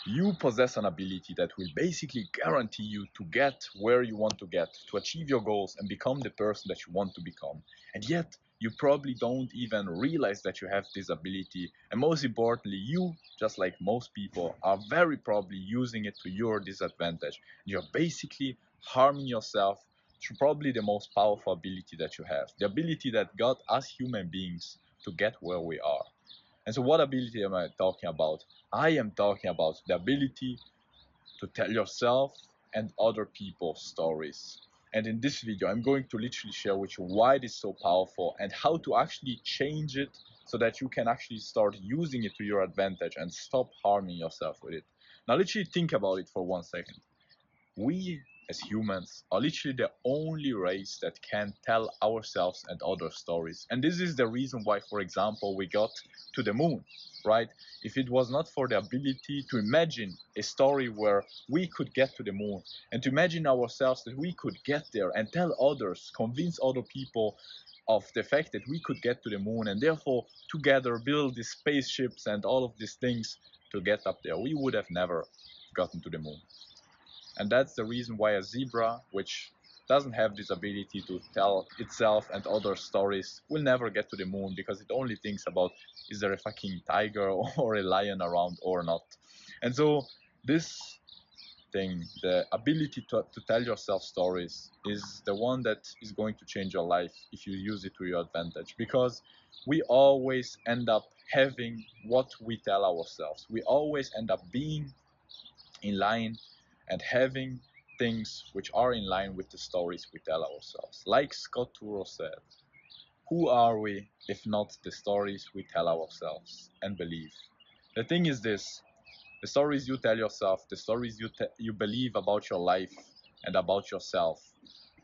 You possess an ability that will basically guarantee you to get where you want to get, to achieve your goals and become the person that you want to become. And yet, you probably don't even realize that you have this ability. And most importantly, you, just like most people, are very probably using it to your disadvantage. You're basically harming yourself through probably the most powerful ability that you have, the ability that got us human beings to get where we are. And so, what ability am I talking about? I am talking about the ability to tell yourself and other people stories. And in this video, I'm going to literally share with you why it is so powerful and how to actually change it so that you can actually start using it to your advantage and stop harming yourself with it. Now, literally think about it for 1 second. We as humans are literally the only race that can tell ourselves and other stories. And this is the reason why, for example, we got to the moon, right? If it was not for the ability to imagine a story where we could get to the moon and to imagine ourselves that we could get there and tell others, convince other people of the fact that we could get to the moon and therefore together build these spaceships and all of these things to get up there, we would have never gotten to the moon. And that's the reason why a zebra, which doesn't have this ability to tell itself and other stories, will never get to the moon because it only thinks about, is there a fucking tiger or a lion around or not? And so this thing, the ability to tell yourself stories, is the one that is going to change your life if you use it to your advantage, because we always end up having what we tell ourselves. We always end up being in line and having things which are in line with the stories we tell ourselves. Like Scott Turo said, who are we if not the stories we tell ourselves and believe? The thing is this, the stories you tell yourself, the stories you believe about your life and about yourself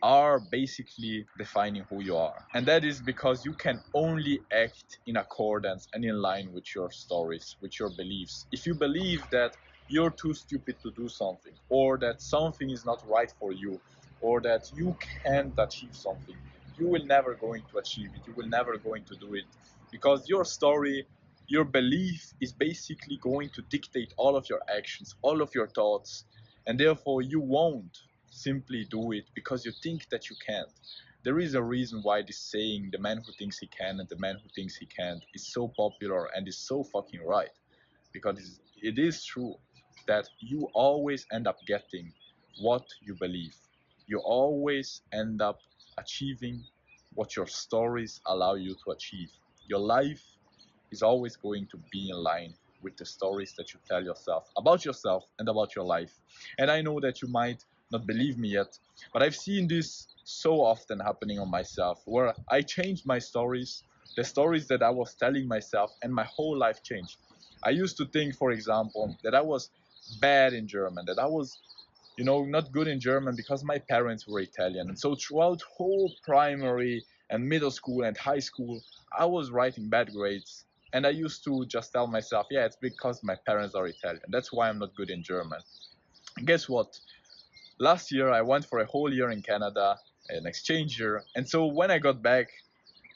are basically defining who you are. And that is because you can only act in accordance and in line with your stories, with your beliefs. If you believe that you're too stupid to do something, or that something is not right for you, or that you can't achieve something, you will never going to achieve it. You will never going to do it, because your story, your belief is basically going to dictate all of your actions, all of your thoughts, and therefore you won't simply do it because you think that you can't. There is a reason why this saying, the man who thinks he can and the man who thinks he can't, is so popular and is so fucking right. Because it is true that you always end up getting what you believe. You always end up achieving what your stories allow you to achieve. Your life is always going to be in line with the stories that you tell yourself and about your life. And I know that you might not believe me yet, but I've seen this so often happening on myself, where I changed my stories, the stories that I was telling myself, and my whole life changed. I used to think, for example, that I was bad in German, that I was, not good in German because my parents were Italian. And so throughout whole primary and middle school and high school, I was writing bad grades. And I used to just tell myself, yeah, it's because my parents are Italian. That's why I'm not good in German. And guess what? Last year, I went for a whole year in Canada, an exchange year. And so when I got back,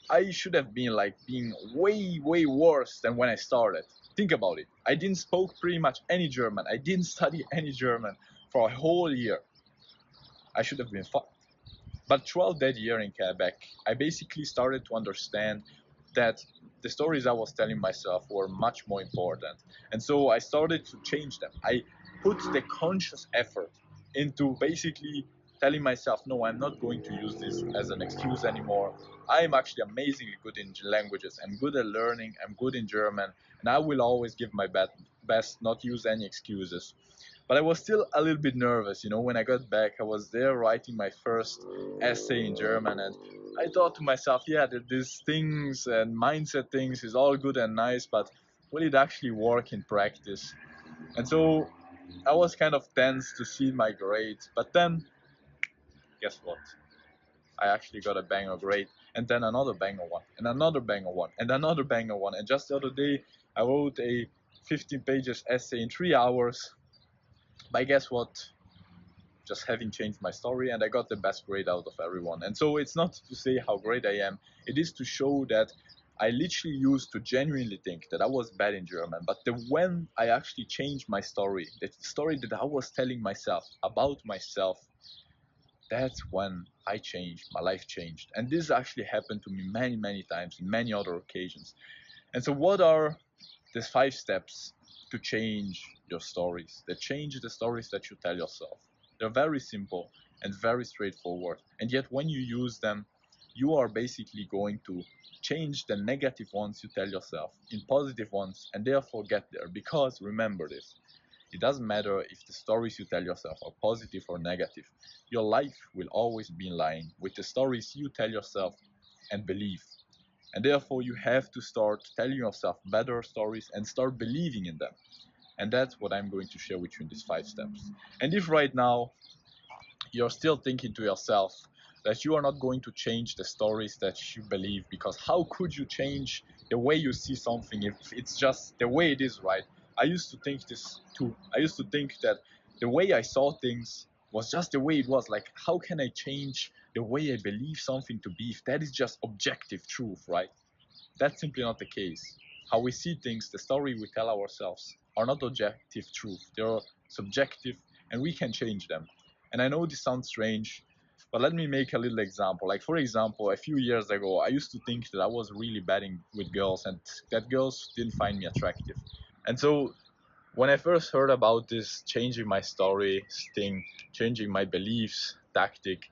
I should have been like being way, way worse than when I started. Think about it. I didn't spoke pretty much any German. I didn't study any German for a whole year. I should have been fucked. But throughout that year in Quebec, I basically started to understand that the stories I was telling myself were much more important. And so I started to change them. I put the conscious effort into basically telling myself, no, I'm not going to use this as an excuse anymore. I'm actually amazingly good in languages. I'm good at learning. I'm good in German. And I will always give my best, not use any excuses. But I was still a little bit nervous, when I got back. I was there writing my first essay in German, and I thought to myself, yeah, that these things and mindset things is all good and nice, but will it actually work in practice? And so I was kind of tense to see my grades, but then guess what? I actually got a banger grade, and then another banger one, and another banger one, and another banger one. And just the other day, I wrote a 15 pages essay in 3 hours. But guess what? Just having changed my story, and I got the best grade out of everyone. And so it's not to say how great I am, it is to show that I literally used to genuinely think that I was bad in German, but when I actually changed my story, the story that I was telling myself about myself, that's when I changed, my life changed. And this actually happened to me many, many times in many other occasions. And so what are these 5 steps to change your stories, that change the stories that you tell yourself? They're very simple and very straightforward. And yet when you use them, you are basically going to change the negative ones you tell yourself in positive ones and therefore get there. Because remember this, it doesn't matter if the stories you tell yourself are positive or negative. Your life will always be in line with the stories you tell yourself and believe. And therefore, you have to start telling yourself better stories and start believing in them. And that's what I'm going to share with you in these 5 steps. And if right now you're still thinking to yourself that you are not going to change the stories that you believe, because how could you change the way you see something if it's just the way it is, right? I used to think this too. I used to think that the way I saw things was just the way it was. Like, how can I change the way I believe something to be if that is just objective truth, right? That's simply not the case. How we see things, the story we tell ourselves, are not objective truth. They're subjective, and we can change them. And I know this sounds strange, but let me make a little example. Like, for example, a few years ago, I used to think that I was really bad with girls and that girls didn't find me attractive. And so when I first heard about this changing my story thing, changing my beliefs tactic,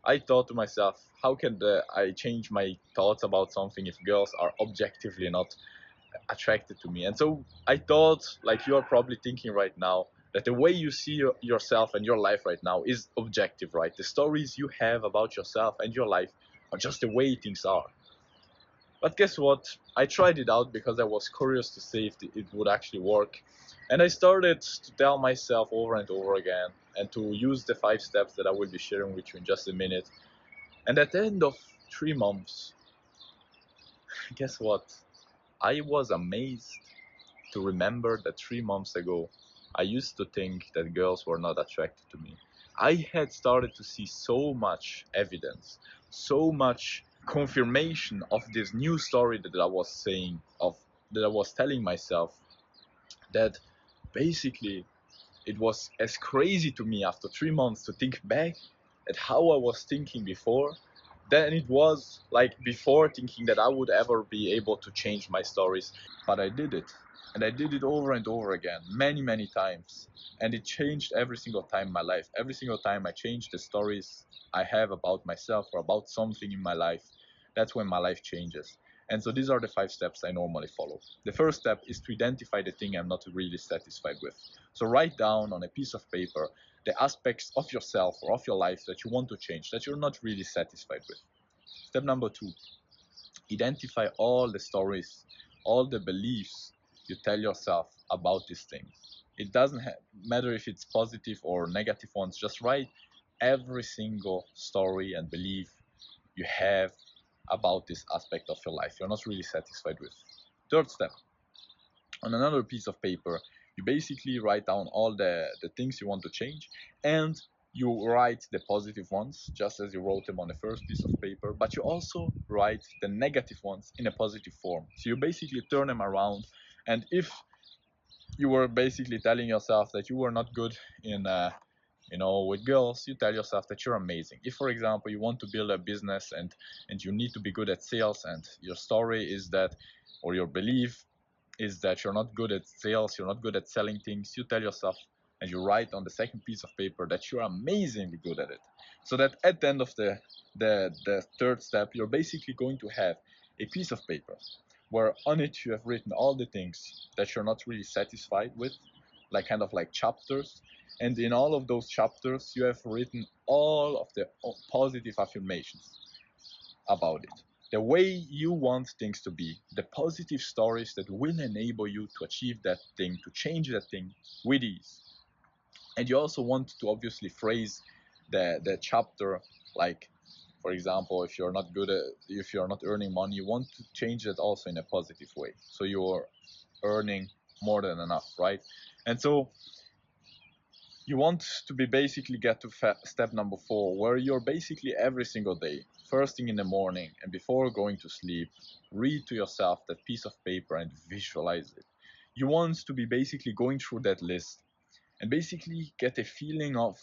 I thought to myself, how can I change my thoughts about something if girls are objectively not attracted to me? And so I thought, like you are probably thinking right now, that the way you see yourself and your life right now is objective, right? The stories you have about yourself and your life are just the way things are. But guess what? I tried it out because I was curious to see if it would actually work. And I started to tell myself over and over again and to use the 5 steps that I will be sharing with you in just a minute. And at the end of 3 months, guess what? I was amazed to remember that 3 months ago, I used to think that girls were not attracted to me. I had started to see so much evidence, so much confirmation of this new story that I was saying, of that I was telling myself, that basically it was as crazy to me after 3 months to think back at how I was thinking before than it was like before thinking that I would ever be able to change my stories. But I did it. And I did it over and over again, many, many times. And it changed every single time in my life. Every single time I changed the stories I have about myself or about something in my life, that's when my life changes. And so these are the 5 steps I normally follow. The first step is to identify the thing I'm not really satisfied with. So write down on a piece of paper the aspects of yourself or of your life that you want to change, that you're not really satisfied with. Step number 2, identify all the stories, all the beliefs you tell yourself about these things. It doesn't matter if it's positive or negative ones, just write every single story and belief you have about this aspect of your life you're not really satisfied with. Third step, on another piece of paper, you basically write down all the things you want to change, and you write the positive ones just as you wrote them on the first piece of paper, but you also write the negative ones in a positive form. So you basically turn them around, and if you were basically telling yourself that you were not good in with girls, you tell yourself that you're amazing. If, for example, you want to build a business and you need to be good at sales, and your story is that, or your belief is that you're not good at sales, you're not good at selling things, you tell yourself and you write on the second piece of paper that you're amazingly good at it. So that at the end of the third step, you're basically going to have a piece of paper where on it you have written all the things that you're not really satisfied with, like kind of like chapters. And in all of those chapters, you have written all of the positive affirmations about it, the way you want things to be, the positive stories that will enable you to achieve that thing, to change that thing with ease. And you also want to obviously phrase the chapter, like, for example, if you're not earning money, you want to change it also in a positive way, so you're earning more than enough, right? And so you want to be basically get to step number 4, where you're basically every single day, first thing in the morning and before going to sleep, read to yourself that piece of paper and visualize it. You want to be basically going through that list and basically get a feeling of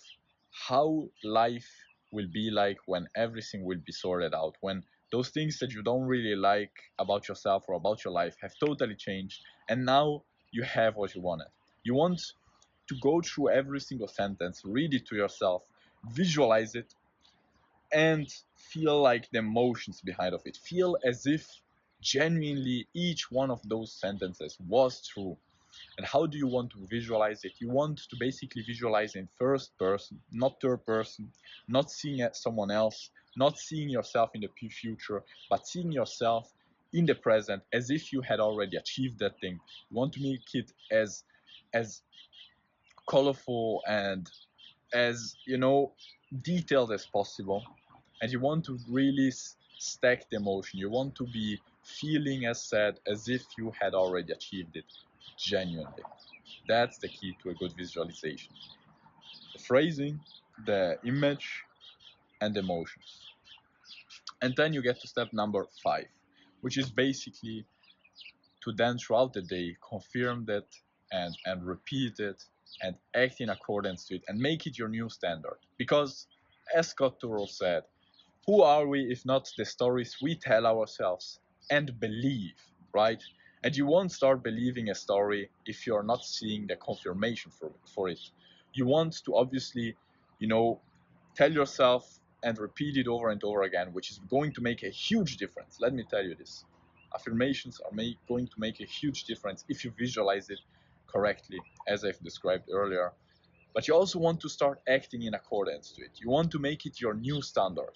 how life will be like when everything will be sorted out, when those things that you don't really like about yourself or about your life have totally changed, and now you have what you wanted. You want to go through every single sentence, read it to yourself, visualize it, and feel like the emotions behind of it. Feel as if genuinely each one of those sentences was true. And how do you want to visualize it? You want to basically visualize in first person, not third person, not seeing someone else, not seeing yourself in the future, but seeing yourself in the present as if you had already achieved that thing. You want to make it as colorful and as detailed as possible, and you want to really stack the emotion. You want to be feeling as sad as if you had already achieved it genuinely. That's the key to a good visualization: the phrasing, the image, and the emotions. And then you get to step number 5, which is basically to then throughout the day confirm that and repeat it and act in accordance to it and make it your new standard. Because as Scott Turow said, who are we if not the stories we tell ourselves and believe, right? And you won't start believing a story if you're not seeing the confirmation for it. You want to obviously, tell yourself and repeat it over and over again, which is going to make a huge difference. Let me tell you this. Affirmations are going to make a huge difference if you visualize it correctly, as I've described earlier. But you also want to start acting in accordance to it. You want to make it your new standard.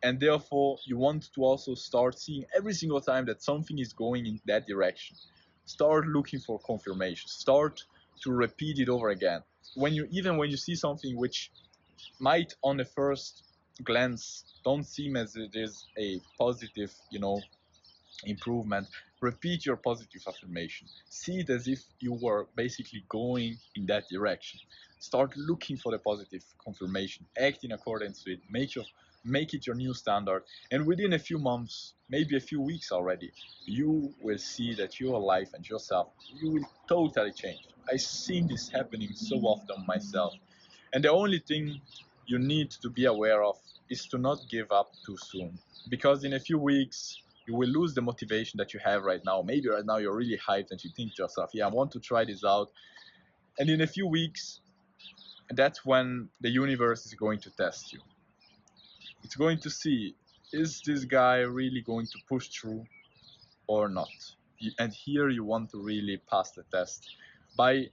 And therefore, you want to also start seeing every single time that something is going in that direction. Start looking for confirmation. Start to repeat it over again. When you see something which might on the first glance don't seem as it is a positive, improvement, repeat your positive affirmation. See it as if you were basically going in that direction. Start looking for the positive confirmation. Act in accordance to it. Make it your new standard. And within a few months, maybe a few weeks already, you will see that your life and yourself, you will totally change. I've seen this happening so often myself. And the only thing you need to be aware of is to not give up too soon. Because in a few weeks, you will lose the motivation that you have right now. Maybe right now you're really hyped and you think to yourself, yeah, I want to try this out. And in a few weeks, that's when the universe is going to test you. It's going to see, is this guy really going to push through or not? And here you want to really pass the test by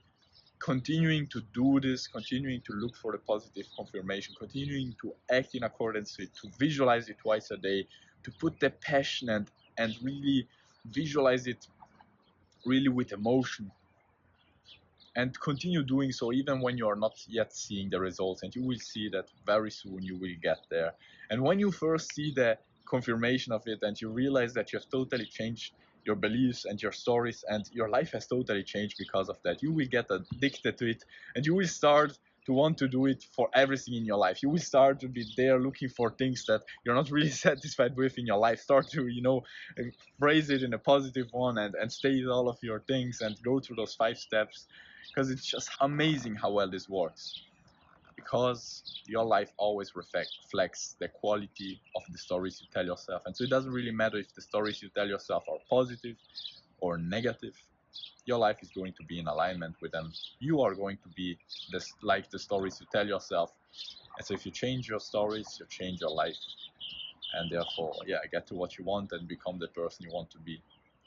continuing to do this, continuing to look for the positive confirmation, continuing to act in accordance with it, to visualize it twice a day, to put the passion and really visualize it really with emotion, and continue doing so even when you are not yet seeing the results. And you will see that very soon you will get there. And when you first see the confirmation of it and you realize that you have totally changed your beliefs and your stories and your life has totally changed because of that, you will get addicted to it and you will start to want to do it for everything in your life. You will start to be there looking for things that you're not really satisfied with in your life. Start to phrase it in a positive one and state all of your things and go through those 5 steps, because it's just amazing how well this works. Because your life always reflects the quality of the stories you tell yourself. And so it doesn't really matter if the stories you tell yourself are positive or negative. Your life is going to be in alignment with them. You are going to be like the stories you tell yourself. And so if you change your stories, you change your life. And therefore, get to what you want and become the person you want to be.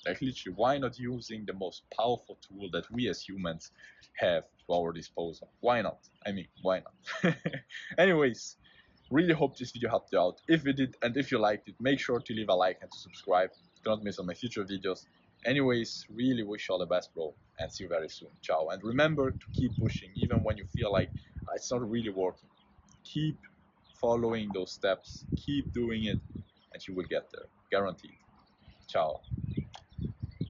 Like literally, why not using the most powerful tool that we as humans have to our disposal? Why not? I mean, why not? Anyways, really hope this video helped you out. If it did, and if you liked it, make sure to leave a like and to subscribe. Do not miss on my future videos. Anyways, really wish you all the best, bro, and see you very soon. Ciao. And remember to keep pushing, even when you feel like it's not really working. Keep following those steps, keep doing it, and you will get there. Guaranteed. Ciao.